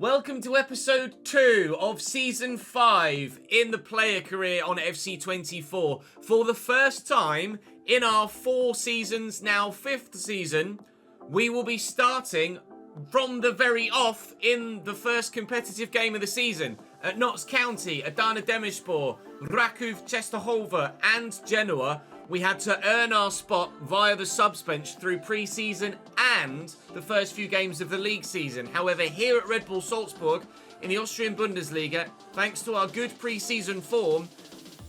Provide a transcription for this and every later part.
Welcome to episode 2 of season 5 in the player career on FC24. For the first time in our 4 seasons, now 5th season, we will be starting from the very off in the first competitive game of the season at Notts County, Adana Demirspor, Rakov Czestochowa and Genoa. We had to earn our spot via the subs bench through pre-season and the first few games of the league season. However, here at Red Bull Salzburg in the Austrian Bundesliga, thanks to our good pre-season form,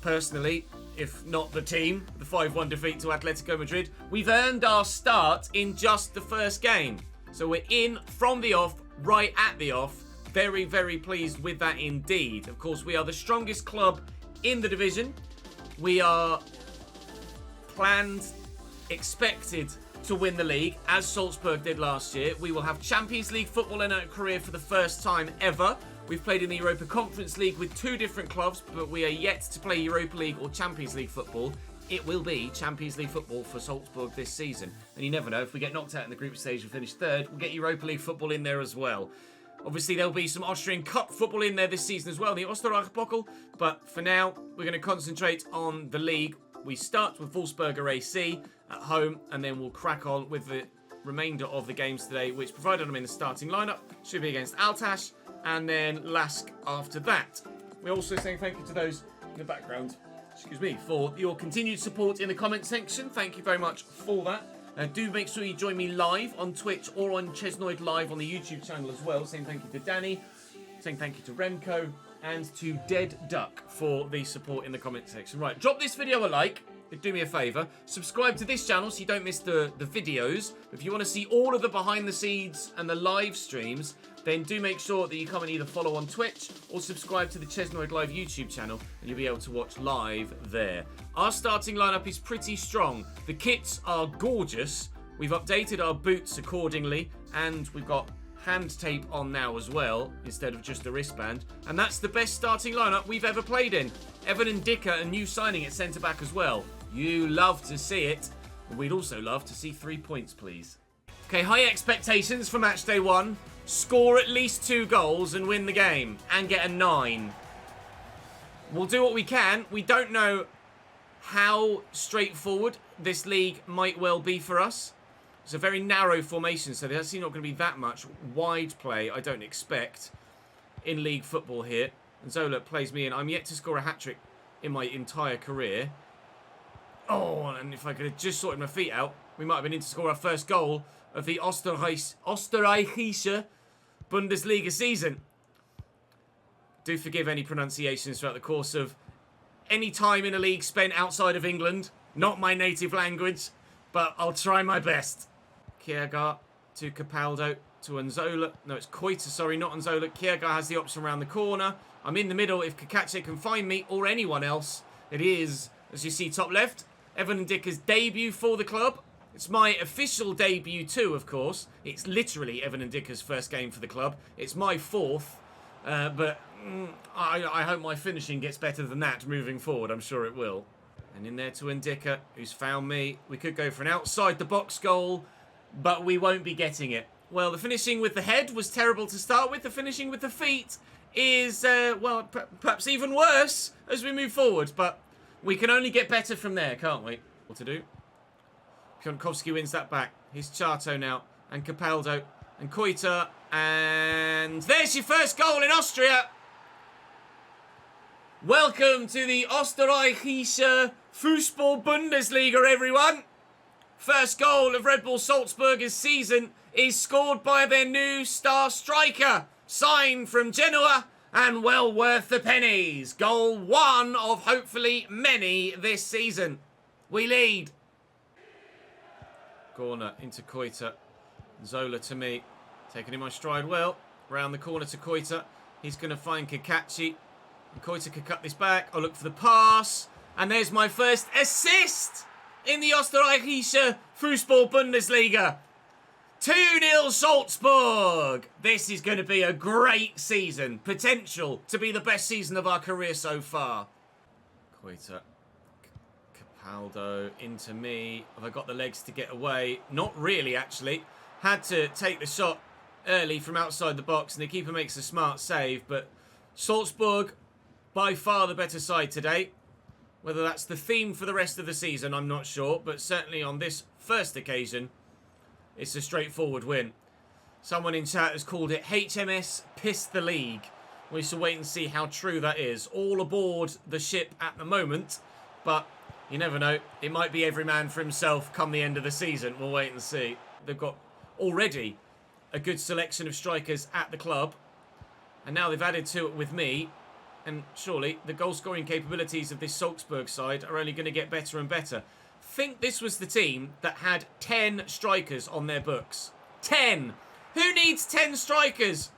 personally, if not the team, the 5-1 defeat to Atletico Madrid, we've earned our start in just the first game. So we're in from the off, right at the off. Very, very pleased with that indeed. Of course, we are the strongest club in the division. We are planned, expected to win the league, as Salzburg did last year. We will have Champions League football in our career for the first time ever. We've played in the Europa Conference League with 2 different clubs, but we are yet to play Europa League or Champions League football. It will be Champions League football for Salzburg this season. And you never know, if we get knocked out in the group stage and finish 3rd, we'll get Europa League football in there as well. Obviously, there'll be some Austrian Cup football in there this season as well, the Österreich-Pokal. But for now, we're going to concentrate on the league. We start with Wolfsberger AC at home, and then we'll crack on with the remainder of the games today, which, provided I'm in the starting lineup, should be against Altash, and then Lask after that. We're also saying thank you to those in the background, for your continued support in the comment section. Thank you very much for that. Do make sure you join me live on Twitch or on Chesnoid Live on the YouTube channel as well. Saying thank you to Danny, saying thank you to Remco, and to Dead Duck for the support in the comment section. Right, drop this video a like. Do me a favour. Subscribe to this channel so you don't miss the videos. If you want to see all of the behind the scenes and the live streams, then do make sure that you come and either follow on Twitch or subscribe to the Chesnoid Live YouTube channel, and you'll be able to watch live there. Our starting lineup is pretty strong. The kits are gorgeous. We've updated our boots accordingly, and we've got hand tape on now as well, instead of just a wristband. And that's the best starting lineup we've ever played in. Evan and Dicker, a new signing at centre-back as well. You love to see it. And we'd also love to see 3 points, please. Okay, high expectations for match day 1. Score at least 2 goals and win the game. And get a 9. We'll do what we can. We don't know how straightforward this league might well be for us. It's a very narrow formation, so there's actually not going to be that much wide play, I don't expect, in league football here. And Zola plays me in. I'm yet to score a hat-trick in my entire career. Oh, and if I could have just sorted my feet out, we might have been in to score our first goal of the Österreichische Bundesliga season. Do forgive any pronunciations throughout the course of any time in a league spent outside of England. Not my native language, but I'll try my best. Kiergaard to Capaldo to Anzola. No, it's Koita, sorry, not Anzola. Kiergaard has the option around the corner. I'm in the middle if Kakache can find me or anyone else. It is, as you see, top left, Evan and Dicker's debut for the club. It's my official debut too, of course. It's literally Evan and Dicker's first game for the club. It's my 4th, but I hope my finishing gets better than that moving forward. I'm sure it will. And in there to Ndicka, who's found me. We could go for an outside-the-box goal, but we won't be getting it. Well, the finishing with the head was terrible to start with. The finishing with the feet is, well, perhaps even worse as we move forward. But we can only get better from there, can't we? What to do? Pionkowski wins that back. Here's Chato now. And Capaldo. And Koita. And there's your first goal in Austria. Welcome to the Österreichische Fußball Bundesliga, everyone. First goal of Red Bull Salzburg's season is scored by their new star striker, signed from Genoa, and well worth the pennies. Goal 1 of hopefully many this season. We lead. Corner into Koita. Zola to me. Taking in my stride well. Round the corner to Koita. He's going to find Kakachi. And Koita could cut this back. I'll look for the pass. And there's my first assist in the Österreichische Fußball Bundesliga. 2-0 Salzburg. This is going to be a great season. Potential to be the best season of our career so far. Koita. Capaldo into me. Have I got the legs to get away? Not really, actually. Had to take the shot early from outside the box, and the keeper makes a smart save. But Salzburg, by far the better side today. Whether that's the theme for the rest of the season, I'm not sure. But certainly on this first occasion, it's a straightforward win. Someone in chat has called it HMS Piss the League. We shall wait and see how true that is. All aboard the ship at the moment, but you never know. It might be every man for himself come the end of the season. We'll wait and see. They've got already a good selection of strikers at the club, and now they've added to it with me, and surely the goal-scoring capabilities of this Salzburg side are only going to get better and better. I think this was the team that had 10 strikers on their books. 10! Who needs 10 strikers?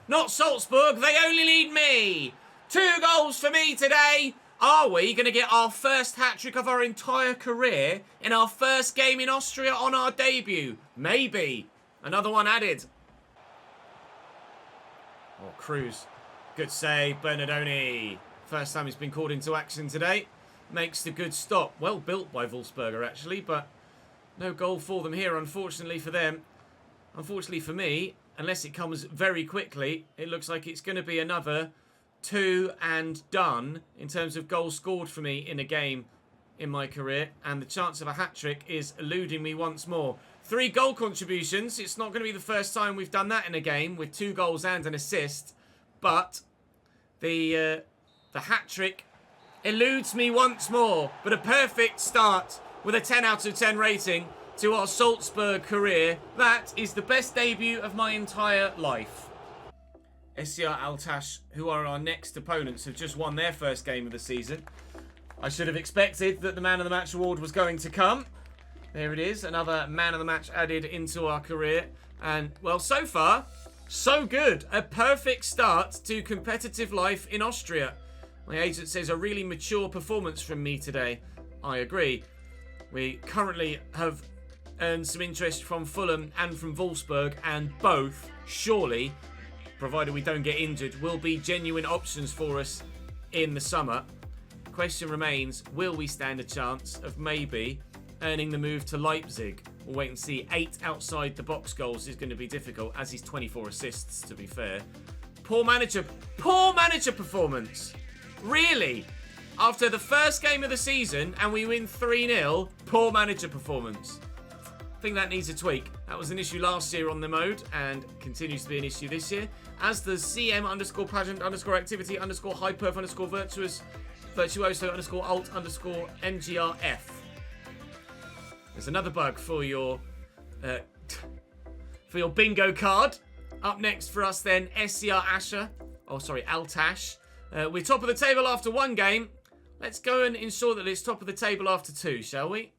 Not Salzburg, they only need me. 2 goals for me today. Are we going to get our first hat-trick of our entire career in our first game in Austria on our debut? Maybe. Another one added. Oh, Cruz. Good save, Bernardoni. First time he's been called into action today. Makes the good stop. Well built by Wolfsberger, actually, but no goal for them here, unfortunately for them. Unfortunately for me, unless it comes very quickly, it looks like it's going to be another 2 and done in terms of goals scored for me in a game in my career. And the chance of a hat-trick is eluding me once more. 3 goal contributions. It's not going to be the first time we've done that in a game with 2 goals and an assist. But the hat-trick eludes me once more. But a perfect start with a 10 out of 10 rating to our Salzburg career. That is the best debut of my entire life. SCR Altash, who are our next opponents, have just won their first game of the season. I should have expected that the Man of the Match award was going to come. There it is, another Man of the Match added into our career. And, well, so far, so good. A perfect start to competitive life in Austria. My agent says a really mature performance from me today. I agree. We currently have earned some interest from Fulham and from Wolfsburg, and both, surely, provided we don't get injured, will be genuine options for us in the summer. Question remains, will we stand a chance of maybe earning the move to Leipzig? We'll wait and see. 8 outside the box goals is going to be difficult, as is 24 assists, to be fair. Poor manager performance. Really? After the first game of the season and we win 3-0, poor manager performance. I think that needs a tweak. That was an issue last year on the mode and continues to be an issue this year. As the CM_pageant_activity_hyperf_virtuous virtuoso_alt_mgrf. There's another bug for your bingo card. Up next for us then, SCR Asher. Oh, sorry, Altash. We're top of the table after 1 game. Let's go and ensure that it's top of the table after 2, shall we?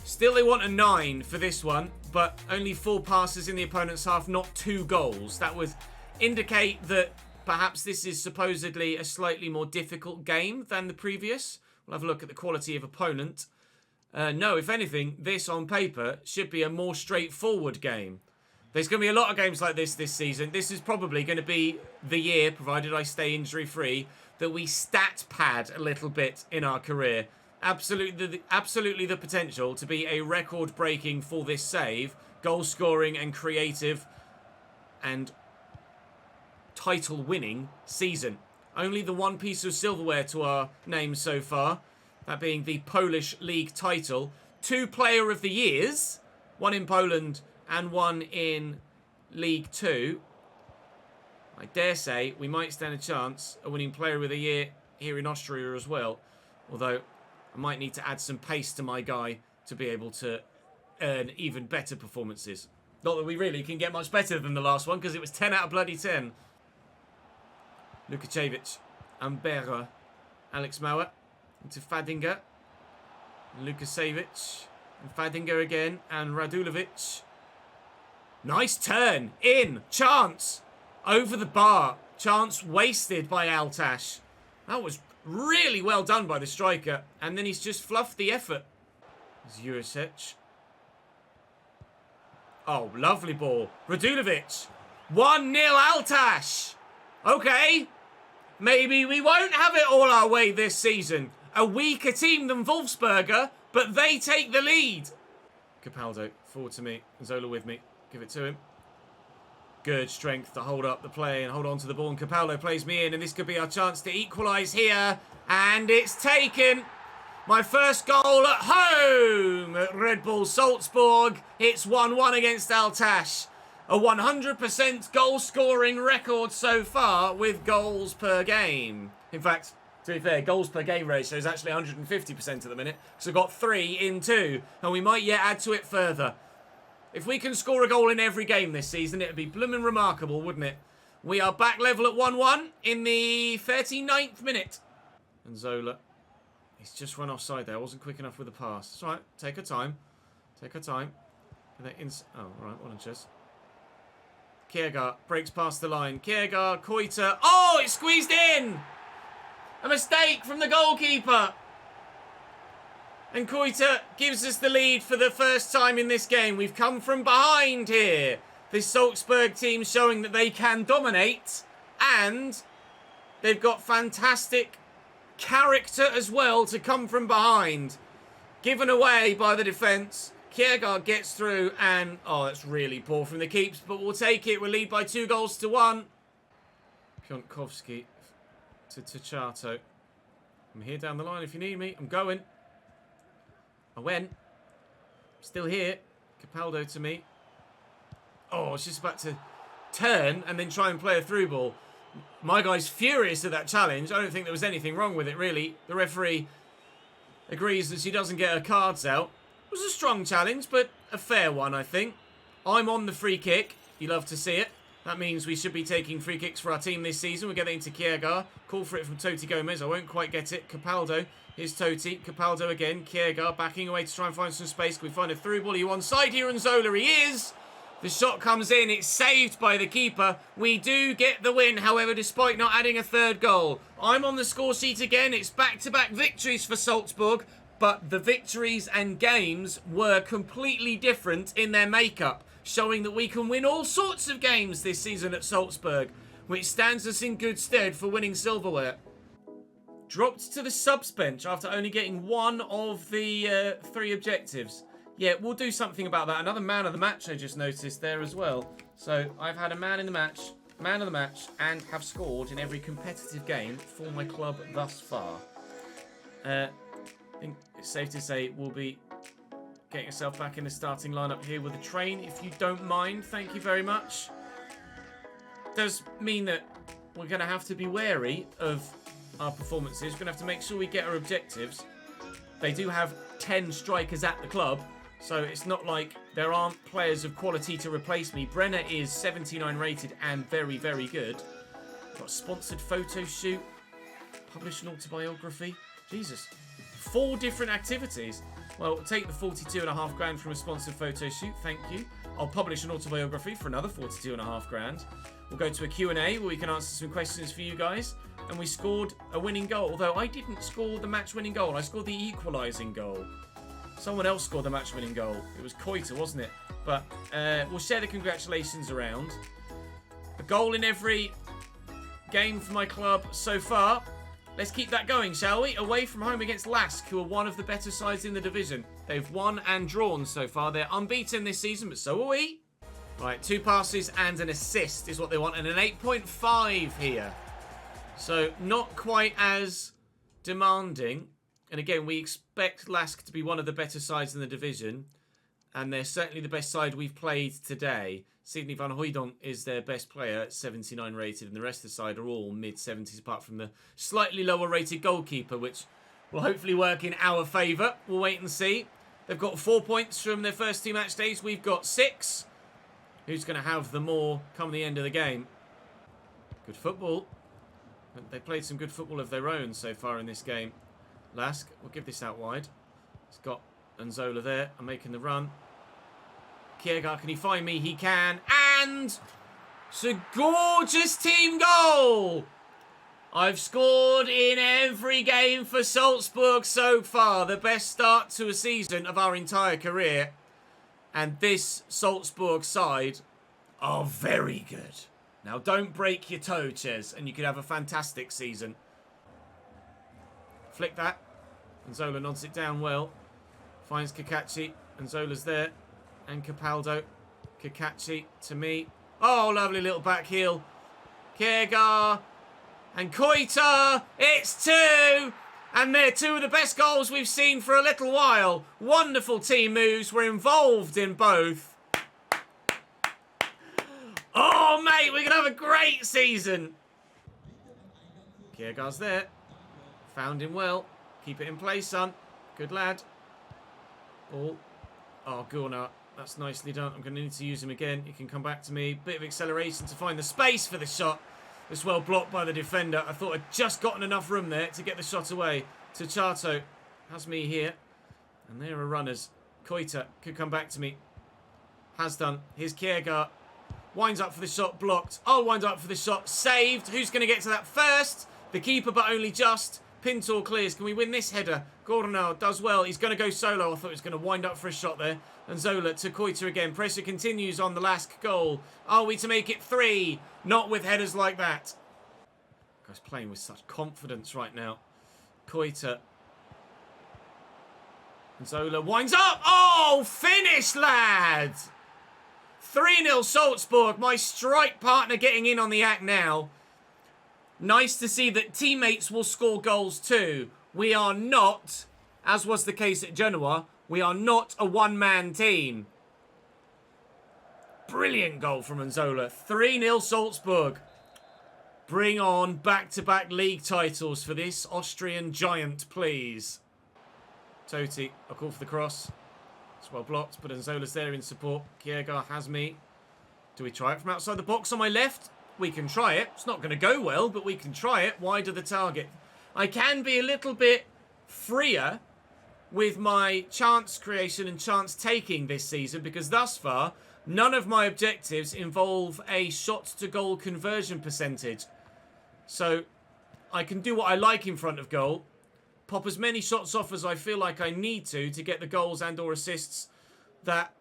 Still, they want a 9 for this one, but only 4 passes in the opponent's half, not 2 goals. That would indicate that perhaps this is supposedly a slightly more difficult game than the previous. We'll have a look at the quality of opponent. No, if anything, this on paper should be a more straightforward game. There's going to be a lot of games like this season. This is probably going to be the year, provided I stay injury-free, that we stat pad a little bit in our career. Absolutely the potential to be a record-breaking for this save, goal-scoring and creative and title-winning season. Only the 1 piece of silverware to our name so far, that being the Polish League title. 2 Player of the Years, 1 in Poland and 1 in League 2. I dare say we might stand a chance of winning Player of the Year here in Austria as well. Although I might need to add some pace to my guy to be able to earn even better performances. Not that we really can get much better than the last one, because it was 10 out of bloody 10. Lukacevic, Ambera, Alex Mauer into Fadinger, Lukacevic, and Fadinger again, and Radulovic. Nice turn, in, chance, over the bar, chance wasted by Altash. That was really well done by the striker, and then he's just fluffed the effort. Jurisic. Oh, lovely ball. Radulovic. 1-0 Altash. Okay. Maybe we won't have it all our way this season. A weaker team than Wolfsberger, but they take the lead. Capaldo, forward to me. Zola with me. Give it to him. Good strength to hold up the play and hold on to the ball. And Capaldo plays me in, and this could be our chance to equalise here. And it's taken. My first goal at home at Red Bull Salzburg. It's 1-1 against Altash. A 100% goal-scoring record so far with goals per game. In fact, to be fair, goals per game ratio is actually 150% at the minute. So we've got 3 in 2. And we might yet add to it further. If we can score a goal in every game this season, it would be blooming remarkable, wouldn't it? We are back level at 1-1 in the 39th minute. And Zola, he's just run offside there. I wasn't quick enough with the pass. It's all right. Take her time. Take her time. Oh, right. Well done, Ches. Kiergaard breaks past the line. Kiergaard, Koita. Oh, it's squeezed in! A mistake from the goalkeeper. And Koita gives us the lead for the first time in this game. We've come from behind here. This Salzburg team showing that they can dominate. And they've got fantastic character as well to come from behind. Given away by the defence. Kiergaard gets through and... oh, that's really poor from the keeps. But we'll take it. We'll lead by 2-1. Pionkowski to Chato. I'm here down the line if you need me. I'm going. I went. Still here. Capaldo to me. Oh, I was just about to turn and then try and play a through ball. My guy's furious at that challenge. I don't think there was anything wrong with it, really. The referee agrees that she doesn't get her cards out. It was a strong challenge, but a fair one, I think. I'm on the free kick. You love to see it. That means we should be taking free kicks for our team this season. We're getting into Kiergaard. Call for it from Toti Gomez. I won't quite get it. Capaldo. Here's Toti. Capaldo again. Kiergaard backing away to try and find some space. Can we find a through ball? Are you onside here? And Zola, he is. The shot comes in. It's saved by the keeper. We do get the win, however, despite not adding a third goal. I'm on the score sheet again. It's back-to-back victories for Salzburg. But the victories and games were completely different in their makeup, showing that we can win all sorts of games this season at Salzburg, which stands us in good stead for winning silverware. Dropped to the subs bench after only getting one of the 3 objectives. Yeah, we'll do something about that. Another man of the match I just noticed there as well. So I've had a man of the match, and have scored in every competitive game for my club thus far. I think it's safe to say we'll be getting yourself back in the starting lineup here with a train, if you don't mind. Thank you very much. Does mean that we're going to have to be wary of our performances. We're going to have to make sure we get our objectives. They do have 10 strikers at the club, so it's not like there aren't players of quality to replace me. Brenner is 79 rated and very, very good. Got a sponsored photo shoot, publish an autobiography. Jesus. 4 different activities. Well, we'll take the 42.5 grand from a sponsored photo shoot. Thank you. I'll publish an autobiography for another 42.5 grand. We'll go to a Q&A where we can answer some questions for you guys. And we scored a winning goal. Although I didn't score the match-winning goal. I scored the equalising goal. Someone else scored the match-winning goal. It was Koita, wasn't it? But we'll share the congratulations around. A goal in every game for my club so far. Let's keep that going, shall we? Away from home against Lask, who are one of the better sides in the division. They've won and drawn so far. They're unbeaten this season, but so are we. Right, 2 passes and an assist is what they want, and an 8.5 here. So not quite as demanding. And again, we expect Lask to be one of the better sides in the division, and they're certainly the best side we've played today. Sidney van Hooydonk is their best player at 79 rated, and the rest of the side are all mid-70s, apart from the slightly lower rated goalkeeper, which will hopefully work in our favour. We'll wait and see. They've got 4 points from their first 2 match days. We've got 6. Who's going to have the more come the end of the game? Good football. They played some good football of their own so far in this game. Lask, we'll give this out wide. It's got Anzola there. I'm making the run. Kiergaard, can he find me? He can. And it's a gorgeous team goal. I've scored in every game for Salzburg so far. The best start to a season of our entire career. And this Salzburg side are very good. Now, don't break your toe, Ches, and you could have a fantastic season. Flick that. And Zola nods it down well. Finds Kakachi. And Zola's there. And Capaldo. Kakachi to me. Oh, lovely little back heel. Kjaer and Koita. It's 2. And they're 2 of the best goals we've seen for a little while. Wonderful team moves. We're involved in both. Oh, mate, we're going to have a great season. Kjaer's there. Found him well. Keep it in place, son. Good lad. Oh, Gunnar. That's nicely done. I'm going to need to use him again. He can come back to me. Bit of acceleration to find the space for the shot. It's well blocked by the defender. I thought I'd just gotten enough room there to get the shot away. To Chato. Has me here. And there are runners. Koita could come back to me. Has done. Here's Kjaer. Winds up for the shot. Blocked. I'll wind up for the shot. Saved. Who's going to get to that first? The keeper, but only just. Pintor clears. Can we win this header? Gordonau does well. He's going to go solo. I thought he was going to wind up for a shot there. And Zola to Koita again. Pressure continues on the last goal. Are we to make it 3? Not with headers like that. Guy's playing with such confidence right now. Koita. And Zola winds up. Oh, finish, lad! 3-0 Salzburg. My strike partner getting in on the act now. Nice to see that teammates will score goals too. We are not, as was the case at Genoa, we are not a one-man team. Brilliant goal from Anzola. 3-0 Salzburg. Bring on back-to-back league titles for this Austrian giant, please. Totti, I'll call for the cross. It's well blocked, but Anzola's there in support. Kjaer has me. Do we try it from outside the box on my left? We can try it. It's not going to go well, but we can try it. Wide of the target. I can be a little bit freer with my chance creation and chance taking this season because thus far, none of my objectives involve a shot to goal conversion percentage. So I can do what I like in front of goal, pop as many shots off as I feel like I need to get the goals and or assists that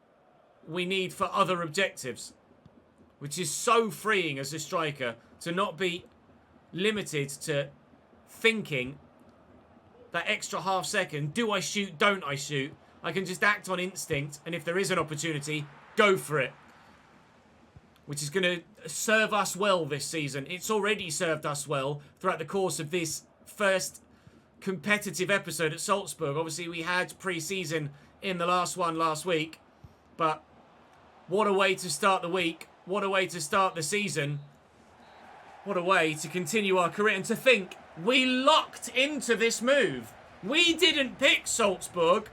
we need for other objectives. Which is so freeing as a striker to not be limited to thinking that extra half second. Do I shoot? Don't I shoot? I can just act on instinct. And if there is an opportunity, go for it. Which is going to serve us well this season. It's already served us well throughout the course of this first competitive episode at Salzburg. Obviously, we had pre-season in the last one last week. But what a way to start the week. What a way to start the season. What a way to continue our career. And to think, we locked into this move. We didn't pick Salzburg.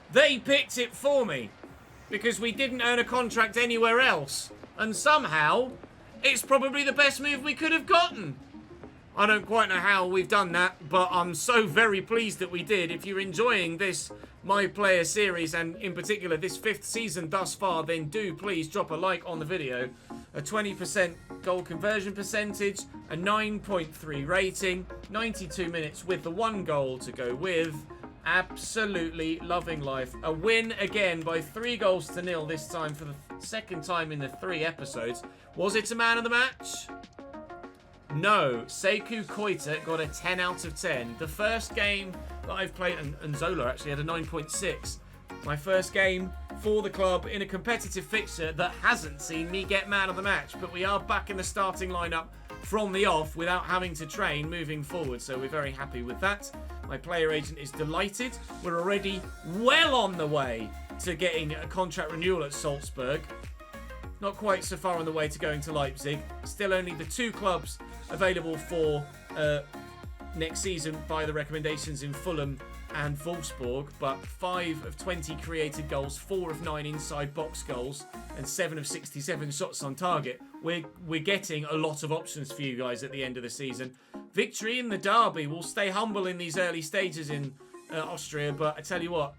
They picked it for me. Because we didn't earn a contract anywhere else. And somehow, it's probably the best move we could have gotten. I don't quite know how we've done that, but I'm so very pleased that we did. If you're enjoying this My Player series, and in particular this 5th season thus far, then do please drop a like on the video. A 20% goal conversion percentage, a 9.3 rating, 92 minutes with the 1 goal to go with. Absolutely loving life. A win again by 3-0 this time for the 2nd time in the 3 episodes. Was it a man of the match? No, Sekou Koita got a 10 out of 10. The first game that I've played, and Zola actually had a 9.6. My first game for the club in a competitive fixture that hasn't seen me get man of the match. But we are back in the starting lineup from the off without having to train moving forward. So we're very happy with that. My player agent is delighted. We're already well on the way to getting a contract renewal at Salzburg. Not quite so far on the way to going to Leipzig. Still only the 2 clubs available for next season by the recommendations in Fulham and Wolfsburg. But 5 of 20 created goals, 4 of 9 inside box goals, and 7 of 67 shots on target. We're getting a lot of options for you guys at the end of the season. Victory in the derby. We'll stay humble in these early stages in Austria. But I tell you what,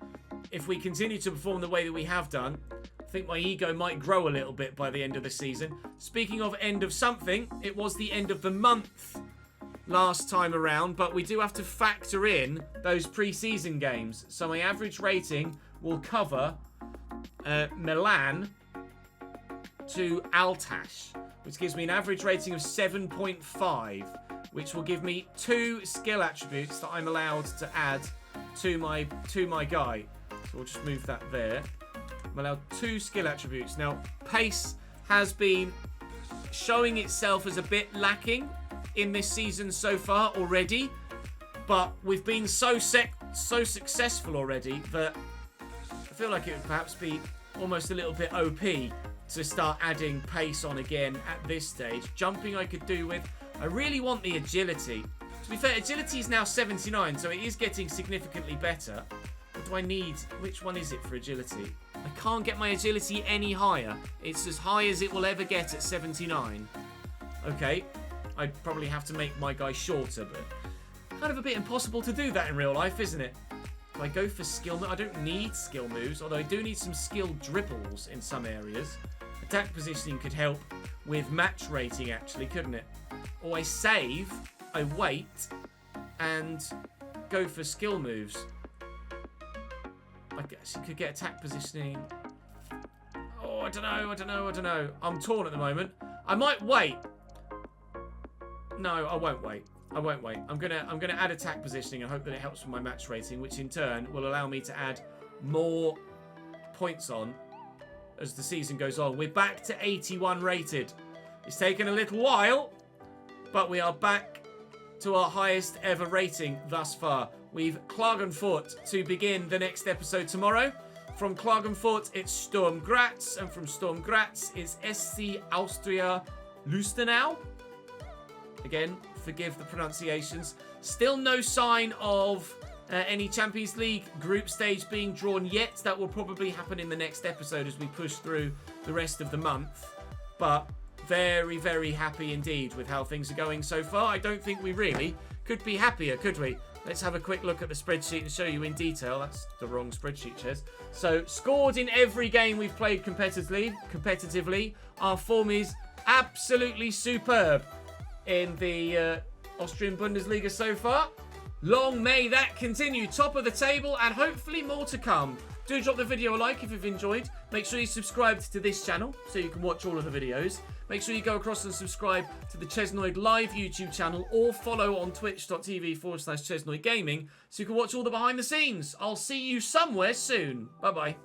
if we continue to perform the way that we have done, I think my ego might grow a little bit by the end of the season. Speaking of end of something, it was the end of the month last time around, but we do have to factor in those pre-season games. So my average rating will cover Milan to Altash, which gives me an average rating of 7.5, which will give me 2 skill attributes that I'm allowed to add to my guy. So we'll just move that there. I'm allowed 2 skill attributes. Now, pace has been showing itself as a bit lacking in this season so far already. But we've been so successful already that I feel like it would perhaps be almost a little bit OP to start adding pace on again at this stage. Jumping I could do with. I really want the agility. To be fair, agility is now 79, so it is getting significantly better. What do I need? Which one is it for agility? I can't get my agility any higher. It's as high as it will ever get at 79. Okay. I'd probably have to make my guy shorter, but kind of a bit impossible to do that in real life, isn't it? Do I go for skill moves? I don't need skill moves, although I do need some skill dribbles in some areas. Attack positioning could help with match rating, actually, couldn't it? Or I save, I wait, and go for skill moves. I guess you could get attack positioning. Oh, I don't know. I'm torn at the moment. I might wait. No, I won't wait. I'm gonna add attack positioning and hope that it helps with my match rating, which in turn will allow me to add more points on as the season goes on. We're back to 81 rated. It's taken a little while, but we are back to our highest ever rating thus far. We've Klagenfurt to begin the next episode tomorrow. From Klagenfurt, it's Sturm Graz, and from Sturm Graz, it's SC Austria Lustenau. Again, forgive the pronunciations. Still no sign of any Champions League group stage being drawn yet. That will probably happen in the next episode as we push through the rest of the month. But very, very happy indeed with how things are going so far. I don't think we really could be happier, could we? Let's have a quick look at the spreadsheet and show you in detail. That's the wrong spreadsheet, Ches. So, scored in every game we've played competitively. Our form is absolutely superb in the Austrian Bundesliga so far. Long may that continue. Top of the table and hopefully more to come. Do drop the video a like if you've enjoyed. Make sure you subscribe to this channel so you can watch all of the videos. Make sure you go across and subscribe to the Chesnoid Live YouTube channel or follow on twitch.tv/ChesnoidGaming so you can watch all the behind the scenes. I'll see you somewhere soon. Bye-bye.